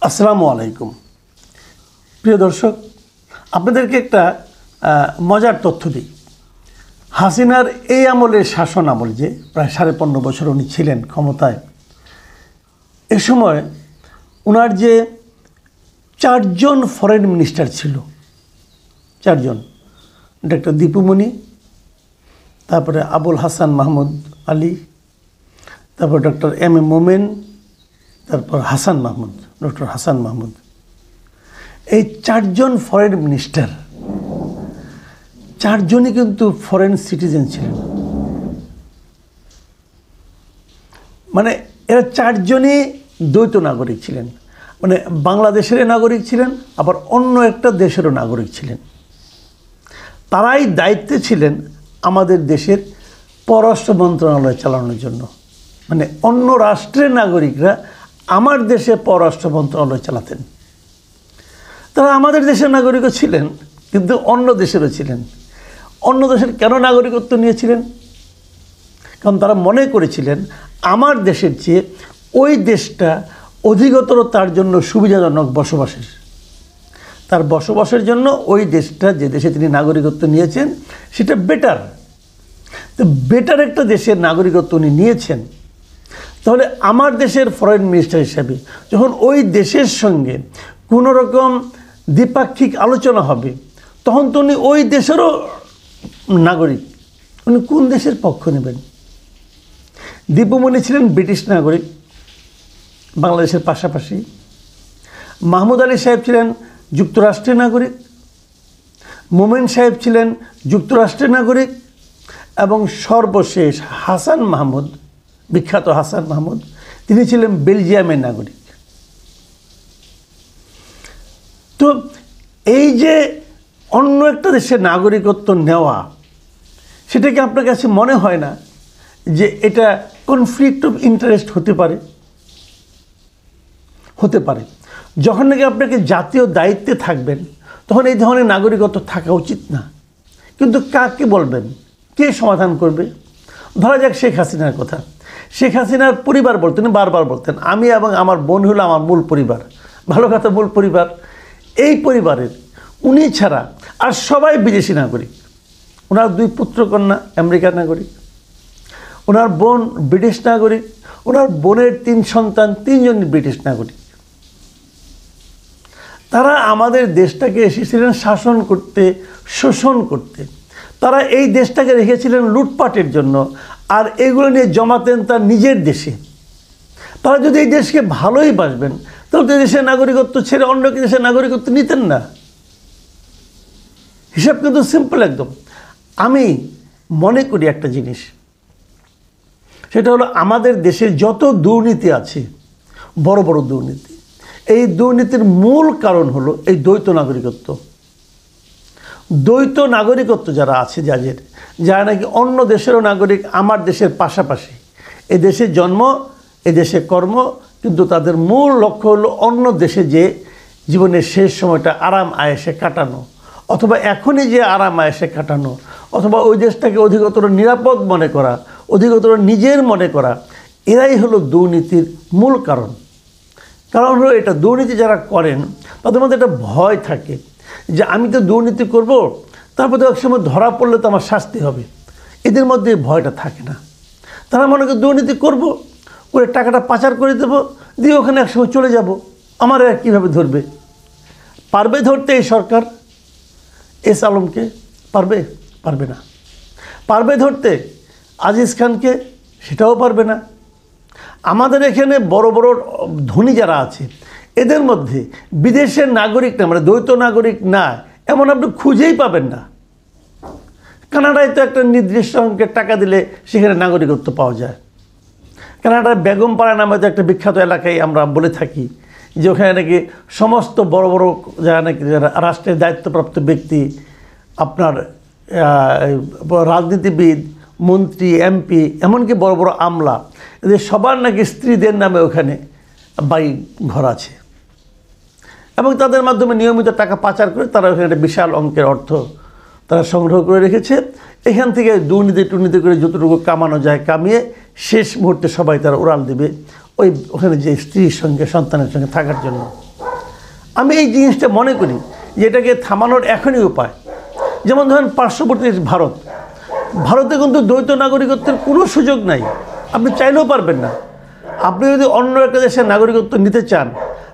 আসসালামু আলাইকুম প্রিয় দর্শক, আপনাদেরকে একটা মজার তথ্য দিই। হাসিনার এই আমলের শাসন আমল, যে প্রায় 15.5 বছর উনি ছিলেন ক্ষমতায়, এ সময় ওনার যে 4 জন ফরেন মিনিস্টার ছিল, 4 জন, ডক্টর দীপু মনি, তারপরে আবুল হাসান মাহমুদ আলী, তারপর ডক্টর এম এ মোমেন, তারপর হাসান মাহমুদ, ডক্টর হাসান মাহমুদ, এই 4 জন ফরেন মিনিস্টার 4 জনই কিন্তু ফরেন সিটিজেন ছিলেন। মানে এরা 4 জনই দ্বৈত নাগরিক ছিলেন, মানে বাংলাদেশের নাগরিক ছিলেন, আবার অন্য একটা দেশেরও নাগরিক ছিলেন। তারাই দায়িত্বে ছিলেন আমাদের দেশের পররাষ্ট্র মন্ত্রণালয় চালানোর জন্য। মানে অন্য রাষ্ট্রের নাগরিকরা আমার দেশে পররাষ্ট্র মন্ত্রণালয় চালাতেন। তারা আমাদের দেশের নাগরিকও ছিলেন, কিন্তু অন্য দেশেরও ছিলেন। অন্য দেশের কেন নাগরিকত্ব নিয়েছিলেন? কারণ তারা মনে করেছিলেন আমার দেশের চেয়ে ওই দেশটা অধিকতর তার জন্য সুবিধাজনক বসবাসের। তার বসবাসের জন্য ওই দেশটা, যে দেশে তিনি নাগরিকত্ব নিয়েছেন, সেটা বেটার। তো বেটার একটা দেশের নাগরিকত্ব উনি নিয়েছেন, তাহলে আমার দেশের ফরেন মিনিস্টার হিসাবে যখন ওই দেশের সঙ্গে কোনো রকম দ্বিপাক্ষিক আলোচনা হবে, তখন তো উনি ওই দেশেরও নাগরিক। উনি কোন দেশের পক্ষ নেবেন? দীপুমণি ছিলেন ব্রিটিশ নাগরিক বাংলাদেশের পাশাপাশি, মাহমুদ আলী সাহেব ছিলেন যুক্তরাষ্ট্রের নাগরিক, মোমেন সাহেব ছিলেন যুক্তরাষ্ট্রের নাগরিক, এবং সর্বশেষ হাসান মাহমুদ, বিখ্যাত হাসান মাহমুদ, তিনি ছিলেন বেলজিয়ামের নাগরিক। তো এই যে অন্য একটা দেশের নাগরিকত্ব নেওয়া, সেটা কি আপনার কাছে মনে হয় না যে এটা কনফ্লিক্ট অফ ইন্টারেস্ট হতে পারে? হতে পারে। যখন নাকি আপনাকে জাতীয় দায়িত্বে থাকবেন, তখন এই ধরনের নাগরিকত্ব থাকা উচিত না। কিন্তু কাকে বলবেন? কে সমাধান করবে? ধরা যাক শেখ হাসিনার কথা। শেখ হাসিনার পরিবার বলতেন, বারবার বলতেন, আমি এবং আমার বোন হলো আমার মূল পরিবার। ভালো কথা, মূল পরিবার। এই পরিবারের উনি ছাড়া আর সবাই বিদেশি নাগরিক। ওনার 2 পুত্রকন্যা আমেরিকার নাগরিক, ওনার বোন ব্রিটিশ নাগরিক, ওনার বোনের 3 সন্তান, 3 জনই ব্রিটিশ নাগরিক। তারা আমাদের দেশটাকে এসেছিলেন শাসন করতে, শোষণ করতে। তারা এই দেশটাকে রেখেছিলেন লুটপাটের জন্য, আর এগুলো নিয়ে জমাতেন তার নিজের দেশে। তারা যদি এই দেশকে ভালোই বাসবেন, তাহলে তো দেশের নাগরিকত্ব ছেড়ে অন্য কি দেশের নাগরিকত্ব নিতেন না। হিসাব কিন্তু সিম্পল একদম। আমি মনে করি একটা জিনিস, সেটা হলো আমাদের দেশে যত দুর্নীতি আছে, বড় বড় দুর্নীতি, এই দুর্নীতির মূল কারণ হলো এই দ্বৈত নাগরিকত্ব। দ্বৈত নাগরিকত্ব যারা আছে, যারা নাকি অন্য দেশেরও নাগরিক, আমার দেশের পাশাপাশি, এ দেশে জন্ম, এ দেশে কর্ম, কিন্তু তাদের মূল লক্ষ্য হলো অন্য দেশে যে জীবনের শেষ সময়টা আরাম আয়েসে কাটানো, অথবা এখনই যে আরাম আয়েসে কাটানো, অথবা ওই দেশটাকে অধিকতর নিরাপদ মনে করা, অধিকতর নিজের মনে করা, এরাই হলো দুর্নীতির মূল কারণ। কারণ হলো এটা, দুর্নীতি যারা করেন তাদের মধ্যে একটা ভয় থাকে যে আমি তো দুর্নীতি করব, তারপর তো একসময় ধরা পড়লে তো আমার শাস্তি হবে। এদের মধ্যে ভয়টা থাকে না। তারা মনে করে দুর্নীতি করব, করে টাকাটা পাচার করে দেবো, দিয়ে ওখানে একসময় চলে যাব, আমার আর কীভাবে ধরবে? পারবে ধরতে এই সরকার এস আলমকে? পারবে না। পারবে ধরতে আজিজ খানকে? সেটাও পারবে না। আমাদের এখানে বড় বড় ধনী যারা আছে, এদের মধ্যে বিদেশের নাগরিক না, মানে দ্বৈত নাগরিক না, এমন আপনি খুঁজেই পাবেন না। কানাডায় তো একটা নির্দিষ্ট অঙ্কের টাকা দিলে সেখানে নাগরিকত্ব পাওয়া যায়। কানাডার বেগমপাড়া নামে তো একটা বিখ্যাত এলাকায় আমরা বলে থাকি যে ওখানে নাকি সমস্ত বড় বড় যারা নাকি যারা রাষ্ট্রের দায়িত্বপ্রাপ্ত ব্যক্তি, আপনার রাজনীতিবিদ, মন্ত্রী, এমপি, এমনকি বড় বড় আমলা, এদের সবার নাকি স্ত্রীদের নামে ওখানে বাড়ি ঘর আছে, এবং তাদের মাধ্যমে নিয়মিত টাকা পাচার করে তারা ওখানে একটা বিশাল অঙ্কের অর্থ তারা সংগ্রহ করে রেখেছে। এখান থেকে দুর্নীতি করে যতটুকু কামানো যায় কামিয়ে শেষ মুহূর্তে সবাই তারা উড়াল দেবে ওখানে যে স্ত্রীর সঙ্গে, সন্তানের সঙ্গে থাকার জন্য। আমি এই জিনিসটা মনে করি যে এটাকে থামানোর এখনই উপায়। যেমন ধরেন পার্শ্ববর্তী ভারত, ভারতে কিন্তু দ্বৈত নাগরিকত্বের কোনো সুযোগ নাই, আপনি চাইলেও পারবেন না। আপনি যদি অন্য একটা দেশের নাগরিকত্ব নিতে চান,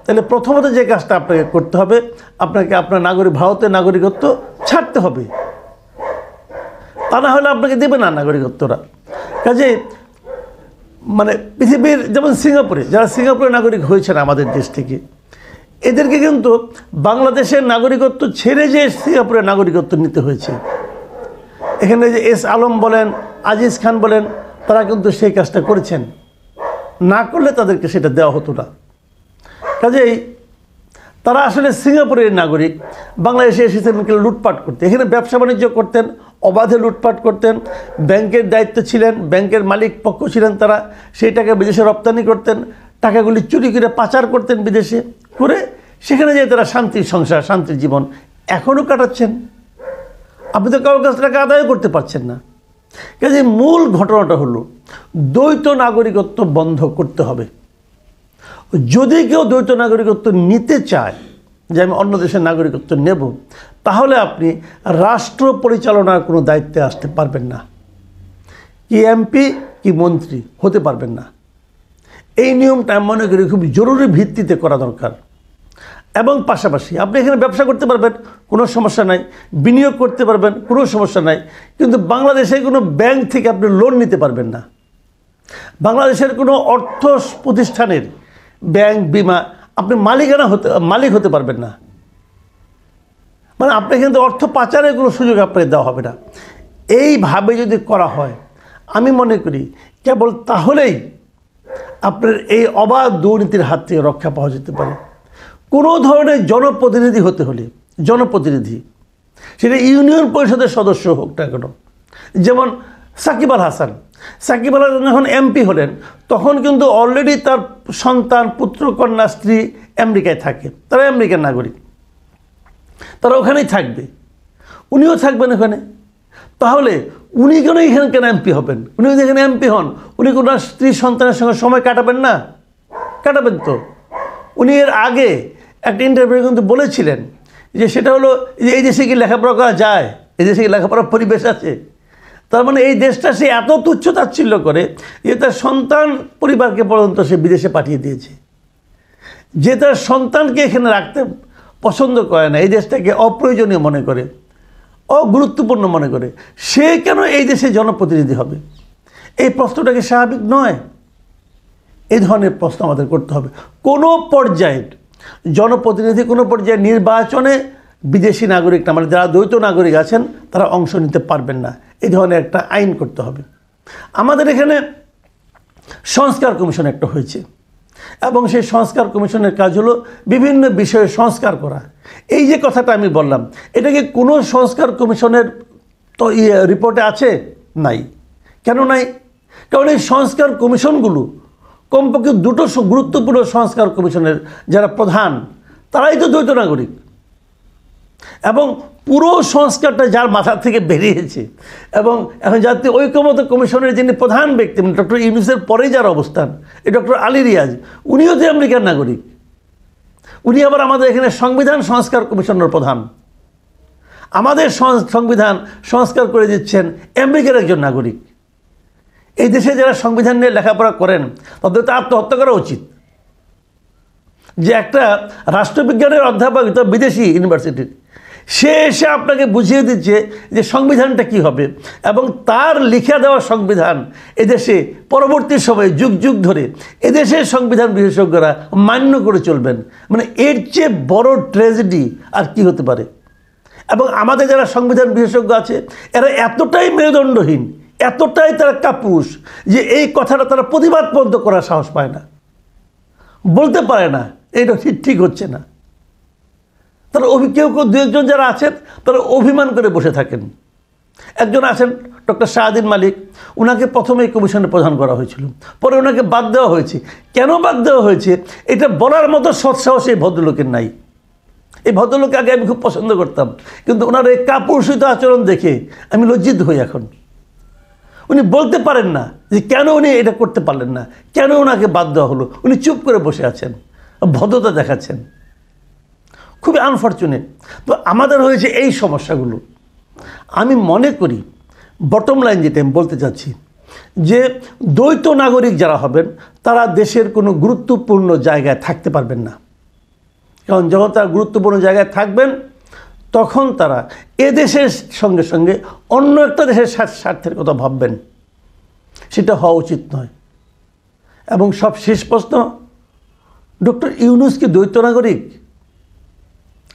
তাহলে প্রথমত যে কাজটা আপনাকে করতে হবে, আপনাকে আপনার ভারতের নাগরিকত্ব ছাড়তে হবে, তা না হলে আপনাকে দেবে না নাগরিকত্বরা। কাজে মানে পৃথিবীর যেমন সিঙ্গাপুরে, যারা সিঙ্গাপুরের নাগরিক হয়েছেন আমাদের দেশ থেকে, এদেরকে কিন্তু বাংলাদেশের নাগরিকত্ব ছেড়ে যে সিঙ্গাপুরের নাগরিকত্ব নিতে হয়েছে। এখানে যে এস আলম বলেন, আজিজ খান বলেন, তারা কিন্তু সেই কাজটা করেছেন, না করলে তাদেরকে সেটা দেওয়া হতো না। কাজেই তারা আসলে সিঙ্গাপুরের নাগরিক, বাংলাদেশে এসেছেন লুটপাট করতে, এখানে ব্যবসা বাণিজ্য করতেন, অবাধে লুটপাট করতেন, ব্যাংকের দায়িত্ব ছিলেন, ব্যাংকের মালিক পক্ষ ছিলেন তারা, সেই টাকা বিদেশে রপ্তানি করতেন, টাকাগুলি চুরি করে পাচার করতেন বিদেশে করে, সেখানে যেয়ে তারা শান্তির সংসার, শান্তির জীবন এখনও কাটাচ্ছেন। আপনি তো কারোর কাছ টাকা আদায় করতে পারছেন না। কাজে মূল ঘটনাটা হলো দ্বৈত নাগরিকত্ব বন্ধ করতে হবে। যদি কেউ দ্বৈত নাগরিকত্ব নিতে চায়, যে আমি অন্য দেশের নাগরিকত্ব নেব, তাহলে আপনি রাষ্ট্র পরিচালনার কোনো দায়িত্বে আসতে পারবেন না, কি এমপি কি মন্ত্রী হতে পারবেন না। এই নিয়মটা আমি মনে করি খুব জরুরি ভিত্তিতে করা দরকার। এবং পাশাপাশি আপনি এখানে ব্যবসা করতে পারবেন, কোনো সমস্যা নাই, বিনিয়োগ করতে পারবেন, কোনো সমস্যা নাই, কিন্তু বাংলাদেশে কোনো ব্যাংক থেকে আপনি লোন নিতে পারবেন না। বাংলাদেশের কোনো অর্থ প্রতিষ্ঠানের ব্যাংক, বিমা আপনি মালিক হতে পারবেন না। মানে আপনি কিন্তু অর্থ পাচারের কোনো সুযোগ আপনাকে দেওয়া হবে না। এইভাবে যদি করা হয়, আমি মনে করি কেবল তাহলেই আপনার এই অবাধ দুর্নীতির হাত থেকে রক্ষা পাওয়া যেতে পারে। কোনো ধরনের জনপ্রতিনিধি হতে হলে, জনপ্রতিনিধি সেটা ইউনিয়ন পরিষদের সদস্য হোক না কেন, যেমন সাকিব আল হাসান যখন এমপি হলেন, তখন কিন্তু অলরেডি তার সন্তান, পুত্র, কন্যা, স্ত্রী আমেরিকায় থাকে, তারা আমেরিকার নাগরিক, তারা ওখানেই থাকবে, উনিও থাকবেন ওখানে। তাহলে উনি কেন এখানে এমপি হবেন? উনি যদি এখানে এমপি হন, উনি কোনো স্ত্রী সন্তানের সঙ্গে সময় কাটাবেন না? কাটাবেন তো। উনি এর আগে একটা ইন্টারভিউ কিন্তু বলেছিলেন যে সেটা হলো যে এই দেশে কি লেখাপড়া করা যায়, এই দেশে কি লেখাপড়ার পরিবেশ আছে। তার মানে এই দেশটা সে এত তুচ্ছ-তাচ্ছিল্য করে যে তার সন্তান পরিবারকে পর্যন্ত সে বিদেশে পাঠিয়ে দিয়েছে, যে তার সন্তানকে এখানে রাখতে পছন্দ করে না, এই দেশটাকে অপ্রয়োজনীয় মনে করে, অগুরুত্বপূর্ণ মনে করে, সে কেন এই দেশে জনপ্রতিনিধি হবে? এই প্রশ্নটাকে স্বাভাবিক নয়। এই ধরনের প্রশ্ন আমাদের করতে হবে। কোনো পর্যায়ে জনপ্রতিনিধি, কোনো পর্যায়ে নির্বাচনে বিদেশি নাগরিক না, মানে যারা দ্বৈত নাগরিক আছেন তারা অংশ নিতে পারবেন না, এই ধরনের একটা আইন করতে হবে। আমাদের এখানে সংস্কার কমিশন একটা হয়েছে, এবং সেই সংস্কার কমিশনের কাজ হলো বিভিন্ন বিষয়ে সংস্কার করা। এই যে কথাটা আমি বললাম, এটা কি কোনো সংস্কার কমিশনের তো রিপোর্টে আছে? নাই। কেন নাই? কারণ এই সংস্কার কমিশনগুলো কমপক্ষে দুটো গুরুত্বপূর্ণ সংস্কার কমিশনের যারা প্রধান, তারাই তো দ্বৈত নাগরিক। এবং পুরো সংস্কারটা যার মাথা থেকে বেরিয়েছে, এবং এখন জাতীয় ঐক্যমত্য কমিশনের যিনি প্রধান ব্যক্তি, ডক্টর ইউনূসের পরেই যার অবস্থান, এই ডক্টর আলী রিয়াজ, উনিও তো আমেরিকার নাগরিক। উনি আবার আমাদের এখানে সংবিধান সংস্কার কমিশনের প্রধান। আমাদের সংবিধান সংস্কার করে দিচ্ছেন আমেরিকার একজন নাগরিক। এই দেশে যারা সংবিধান নিয়ে লেখাপড়া করেন তাদের তো আত্মহত্যা করা উচিত। যে একটা রাষ্ট্রবিজ্ঞানের অধ্যাপক, তো বিদেশি ইউনিভার্সিটির, সে এসে আপনাকে বুঝিয়ে দিচ্ছে যে সংবিধানটা কি হবে, এবং তার লিখে দেওয়া সংবিধান এদেশে পরবর্তী সময়ে যুগ যুগ ধরে এদেশের সংবিধান বিশেষজ্ঞরা মান্য করে চলবেন। মানে এর চেয়ে বড় ট্র্যাজেডি আর কি হতে পারে? এবং আমাদের যারা সংবিধান বিশেষজ্ঞ আছে, এরা এতটাই মেরুদণ্ডহীন, এতটাই তারা কাপুরুষ যে এই কথাটা তারা প্রতিবাদ পর্যন্ত করার সাহস পায় না, বলতে পারে না এইটা ঠিক হচ্ছে না। তারা কেউ দু একজন যারা আছেন তারা অভিমান করে বসে থাকেন। একজন আছেন ডক্টর শাহদিন মালিক, ওনাকে প্রথমে এই কমিশনের প্রধান করা হয়েছিল, পরে ওনাকে বাদ দেওয়া হয়েছে। কেন বাদ দেওয়া হয়েছে এটা বলার মতো সৎসাহস এই ভদ্রলোকের নাই। এই ভদ্রলোককে আগে আমি খুব পছন্দ করতাম, কিন্তু ওনার এই কাপুরুষিত আচরণ দেখে আমি লজ্জিত হই এখন। উনি বলতে পারেন না যে কেন উনি এটা করতে পারলেন না, কেন ওনাকে বাদ দেওয়া হলো। উনি চুপ করে বসে আছেন, ভদ্রতা দেখাচ্ছেন। খুবই আনফর্চুনেট। তো আমাদের হয়েছে এই সমস্যাগুলো। আমি মনে করি বটম লাইন যেটা আমি বলতে চাচ্ছি যে দ্বৈত নাগরিক যারা হবেন তারা দেশের কোনো গুরুত্বপূর্ণ জায়গায় থাকতে পারবেন না। কারণ যখন তারা গুরুত্বপূর্ণ জায়গায় থাকবেন তখন তারা এ দেশের সঙ্গে সঙ্গে অন্য একটা দেশের স্বার্থের কথা ভাববেন, সেটা হওয়া উচিত নয়। এবং সব শেষ প্রশ্ন, ডক্টর ইউনূস কি দ্বৈত নাগরিক?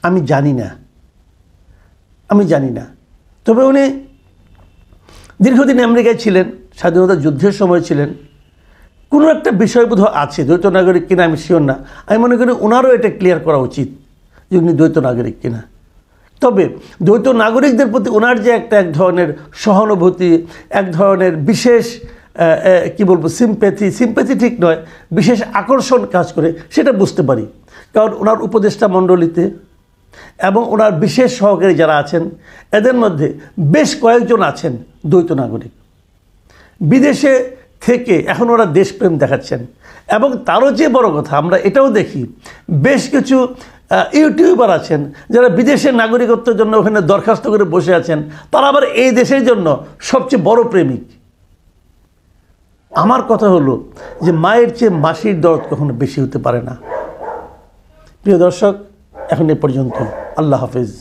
আমি জানি না। তবে উনি দীর্ঘদিন আমেরিকায় ছিলেন, স্বাধীনতা যুদ্ধের সময় ছিলেন। কোনো একটা বিষয় বোধহয় আছে, দ্বৈত নাগরিক কিনা আমি শিওর না। আমি মনে করি ওনারও এটা ক্লিয়ার করা উচিত যে উনি দ্বৈত নাগরিক কিনা। তবে দ্বৈত নাগরিকদের প্রতি ওনার যে এক ধরনের সহানুভূতি, এক ধরনের বিশেষ কি বলবো সিম্প্যাথি ঠিক নয়, বিশেষ আকর্ষণ কাজ করে, সেটা বুঝতে পারি। কারণ ওনার উপদেষ্টা মণ্ডলীতে এবং ওনার বিশেষ সহকারী যারা আছেন এদের মধ্যে বেশ কয়েকজন আছেন দ্বৈত নাগরিক। বিদেশে থেকে এখন ওরা দেশপ্রেম দেখাচ্ছেন। এবং তারও যে বড় কথা, আমরা এটাও দেখি বেশ কিছু ইউটিউবার আছেন যারা বিদেশের নাগরিকত্বের জন্য ওখানে দরখাস্ত করে বসে আছেন, তারা আবার এই দেশের জন্য সবচেয়ে বড় প্রেমিক। আমার কথা হলো যে মায়ের চেয়ে মাসির দরদ কখনো বেশি হতে পারে না। প্রিয় দর্শক, এখন এ পর্যন্ত। আল্লাহ হাফেজ।